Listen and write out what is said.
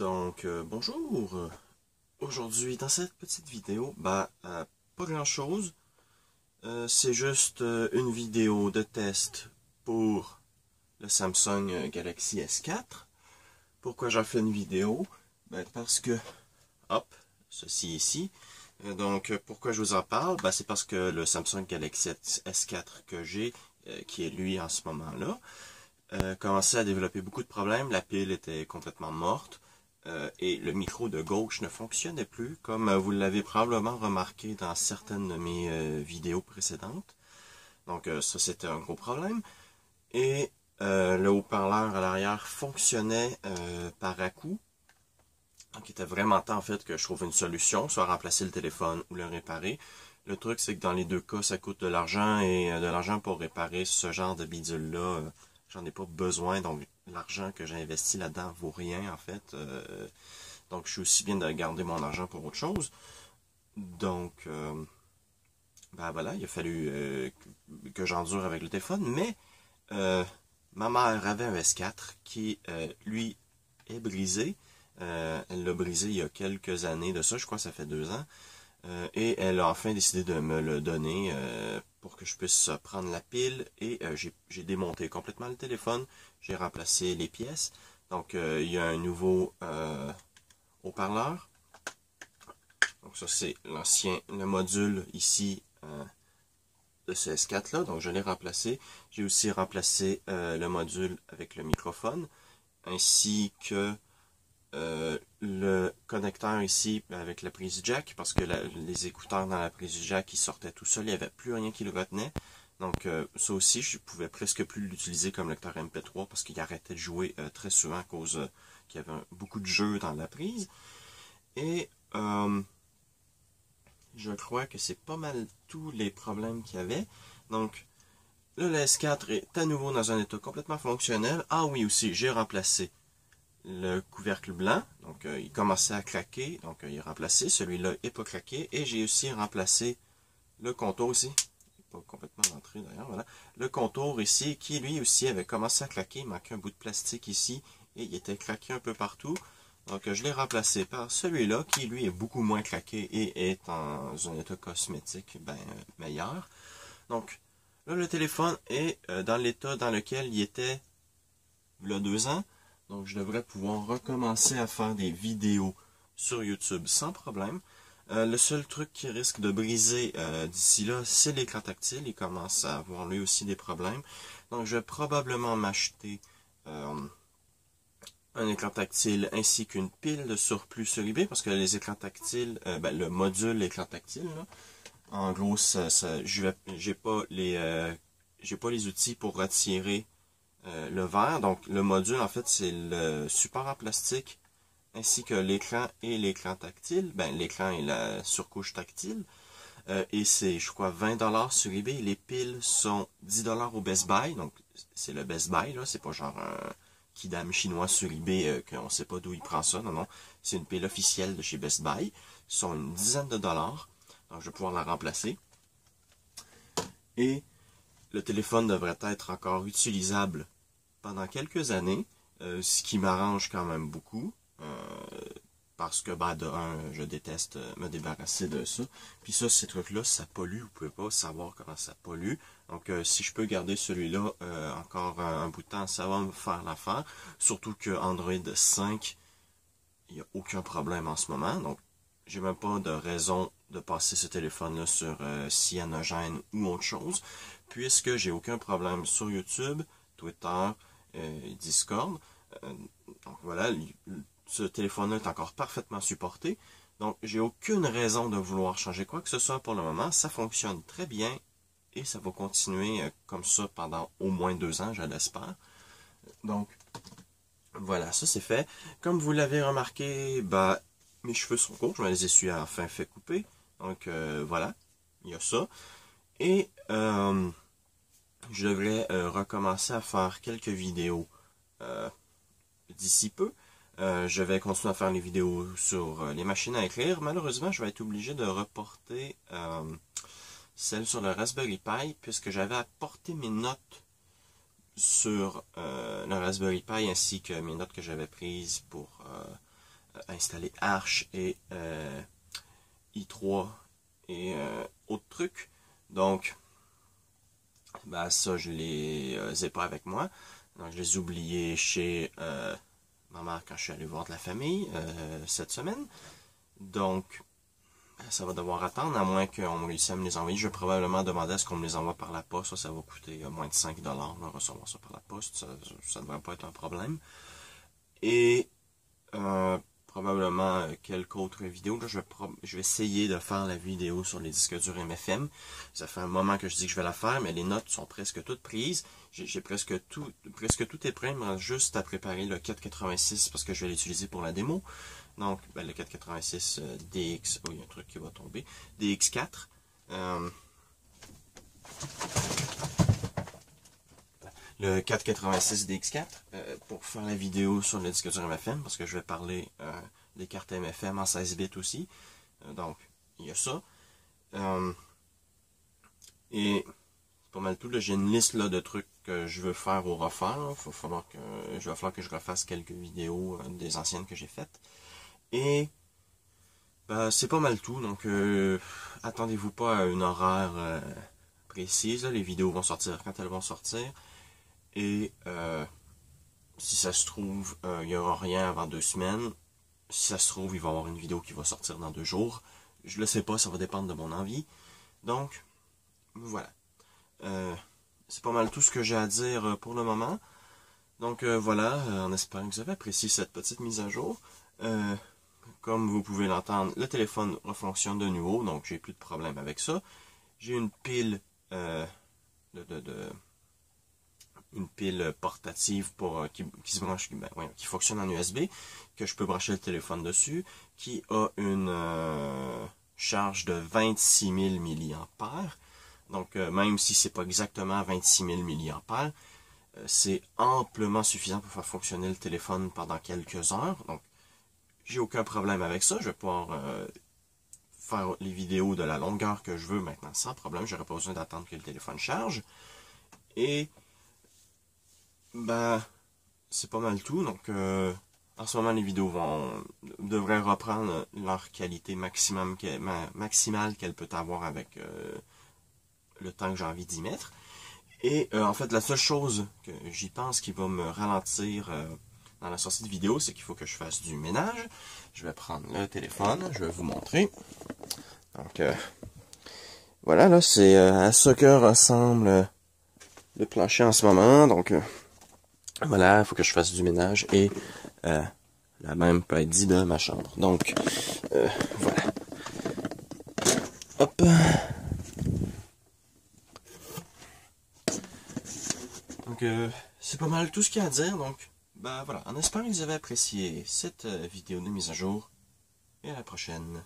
Bonjour. Aujourd'hui, dans cette petite vidéo, pas grand-chose. C'est juste une vidéo de test pour le Samsung Galaxy S4. Pourquoi j'en fais une vidéo? Parce que, hop, ceci ici. Pourquoi je vous en parle? C'est parce que le Samsung Galaxy S4 que j'ai, qui est lui en ce moment-là, commençait à développer beaucoup de problèmes. La pile était complètement morte. Et le micro de gauche ne fonctionnait plus, comme vous l'avez probablement remarqué dans certaines de mes vidéos précédentes. Donc ça, c'était un gros problème. Et le haut-parleur à l'arrière fonctionnait par à-coup. Donc il était vraiment temps en fait que je trouve une solution, soit remplacer le téléphone ou le réparer. Le truc, c'est que dans les deux cas, ça coûte de l'argent, et de l'argent pour réparer ce genre de bidule-là, j'en ai pas besoin, donc l'argent que j'ai investi là-dedans vaut rien en fait. Donc je suis aussi bien de garder mon argent pour autre chose. Donc voilà, il a fallu que j'endure avec le téléphone, mais ma mère avait un S4 qui lui est brisé. Elle l'a brisé il y a quelques années de ça, je crois que ça fait 2 ans. Et elle a enfin décidé de me le donner pour que je puisse prendre la pile, et j'ai démonté complètement le téléphone, j'ai remplacé les pièces. Donc il y a un nouveau haut-parleur. Donc ça c'est le module ici de ce S4 là, donc je l'ai remplacé. J'ai aussi remplacé le module avec le microphone, ainsi que le connecteur ici avec la prise jack, parce que les écouteurs dans la prise jack ils sortaient tout seuls, il n'y avait plus rien qui le retenait. Donc ça aussi, je pouvais presque plus l'utiliser comme lecteur MP3 parce qu'il arrêtait de jouer très souvent à cause qu'il y avait beaucoup de jeux dans la prise. Et je crois que c'est pas mal tous les problèmes qu'il y avait. Donc là, le S4 est à nouveau dans un état complètement fonctionnel. Ah oui, aussi, j'ai remplacé le couvercle blanc, donc il commençait à craquer, donc il est remplacé, celui-là n'est pas craqué, et j'ai aussi remplacé le contour ici, pas complètement rentré d'ailleurs, voilà, le contour ici, qui lui aussi avait commencé à craquer, il manquait un bout de plastique ici, et il était craqué un peu partout, donc je l'ai remplacé par celui-là, qui lui est beaucoup moins craqué, et est dans un état cosmétique meilleur. Donc là, le téléphone est dans l'état dans lequel il était il y a 2 ans. Donc, je devrais pouvoir recommencer à faire des vidéos sur YouTube sans problème. Le seul truc qui risque de briser d'ici là, c'est l'écran tactile. Il commence à avoir lui aussi des problèmes. Donc, je vais probablement m'acheter un écran tactile ainsi qu'une pile de surplus sur eBay, parce que les écrans tactiles, le module écran tactile, là, en gros, j'ai pas les outils pour retirer le verre. Donc le module en fait c'est le support en plastique ainsi que l'écran et l'écran tactile, l'écran et la surcouche tactile, et c'est je crois 20$ sur eBay. Les piles sont 10$ au Best Buy, donc c'est le Best Buy là, c'est pas genre un kidam chinois sur eBay qu'on sait pas d'où il prend ça, non, c'est une pile officielle de chez Best Buy. Ils sont une dizaine de dollars, donc je vais pouvoir la remplacer, et le téléphone devrait être encore utilisable pendant quelques années, ce qui m'arrange quand même beaucoup, parce que de un, je déteste me débarrasser de ça. Puis ça, ces trucs-là, ça pollue, vous pouvez pas savoir comment ça pollue. Donc si je peux garder celui-là encore un bout de temps, ça va me faire l'affaire. Surtout que Android 5, il n'y a aucun problème en ce moment. Donc j'ai même pas de raison de passer ce téléphone-là sur Cyanogen ou autre chose, puisque j'ai aucun problème sur YouTube, Twitter, Discord. Donc voilà, ce téléphone-là est encore parfaitement supporté. Donc j'ai aucune raison de vouloir changer quoi que ce soit pour le moment. Ça fonctionne très bien et ça va continuer comme ça pendant au moins 2 ans, je l'espère. Donc voilà, ça c'est fait. Comme vous l'avez remarqué, mes cheveux sont courts, je me les ai enfin fait couper. Donc voilà, il y a ça. Et je devrais recommencer à faire quelques vidéos d'ici peu. Je vais continuer à faire les vidéos sur les machines à écrire. Malheureusement, je vais être obligé de reporter celle sur le Raspberry Pi, puisque j'avais apporté mes notes sur le Raspberry Pi, ainsi que mes notes que j'avais prises pour installer Arch et i3 et autres trucs. Donc, ben ça, je les ai pas avec moi. Donc, je les ai oubliés chez ma mère quand je suis allé voir de la famille cette semaine. Donc, ça va devoir attendre, à moins qu'on me réussisse à me les envoyer. Je vais probablement demander à ce qu'on me les envoie par la poste. Ça va coûter moins de 5$ de recevoir ça par la poste. Ça ne devrait pas être un problème. Et probablement quelques autres vidéos. Là, je vais essayer de faire la vidéo sur les disques durs MFM. Ça fait un moment que je dis que je vais la faire, mais les notes sont presque toutes prises. J'ai presque tout est prêt. Il me reste juste à préparer le 486 parce que je vais l'utiliser pour la démo. Donc, ben, le 486 DX, oh, il y a un truc qui va tomber, DX4. Le 486 DX4 pour faire la vidéo sur le disque dur MFM, parce que je vais parler des cartes MFM en 16 bits aussi. Donc, il y a ça. Et c'est pas mal tout. J'ai une liste là, de trucs que je veux faire ou refaire. Il va falloir que je refasse quelques vidéos des anciennes que j'ai faites. Et ben, c'est pas mal tout, donc attendez-vous pas à une horaire précise, là. Les vidéos vont sortir quand elles vont sortir, et si ça se trouve, il n'y aura rien avant 2 semaines, si ça se trouve, il va y avoir une vidéo qui va sortir dans 2 jours, je le sais pas, ça va dépendre de mon envie, donc voilà, c'est pas mal tout ce que j'ai à dire pour le moment, donc voilà, en espérant que vous avez apprécié cette petite mise à jour. Comme vous pouvez l'entendre, le téléphone fonctionne de nouveau, donc j'ai plus de problème avec ça. J'ai une pile une pile portative pour qui se branche, qui fonctionne en USB, que je peux brancher le téléphone dessus, qui a une charge de 26 000 mAh. Donc même si c'est pas exactement 26 000 mAh, c'est amplement suffisant pour faire fonctionner le téléphone pendant quelques heures. Donc j'ai aucun problème avec ça. Je vais pouvoir faire les vidéos de la longueur que je veux maintenant sans problème. J'aurais pas besoin d'attendre que le téléphone charge. Et ben c'est pas mal tout. Donc en ce moment les vidéos devraient reprendre leur qualité maximale qu'elle peut avoir avec le temps que j'ai envie d'y mettre. Et en fait la seule chose que j'y pense qui va me ralentir dans la sortie de vidéo, c'est qu'il faut que je fasse du ménage. Je vais prendre le téléphone, je vais vous montrer. Donc, voilà, là, c'est à ce que ressemble le plancher en ce moment. Donc, voilà, il faut que je fasse du ménage. Et la même peut être dit de ma chambre. Donc, voilà. Hop. Donc, c'est pas mal tout ce qu'il y a à dire. Donc, ben voilà, en espérant que vous avez apprécié cette vidéo de mise à jour, et à la prochaine.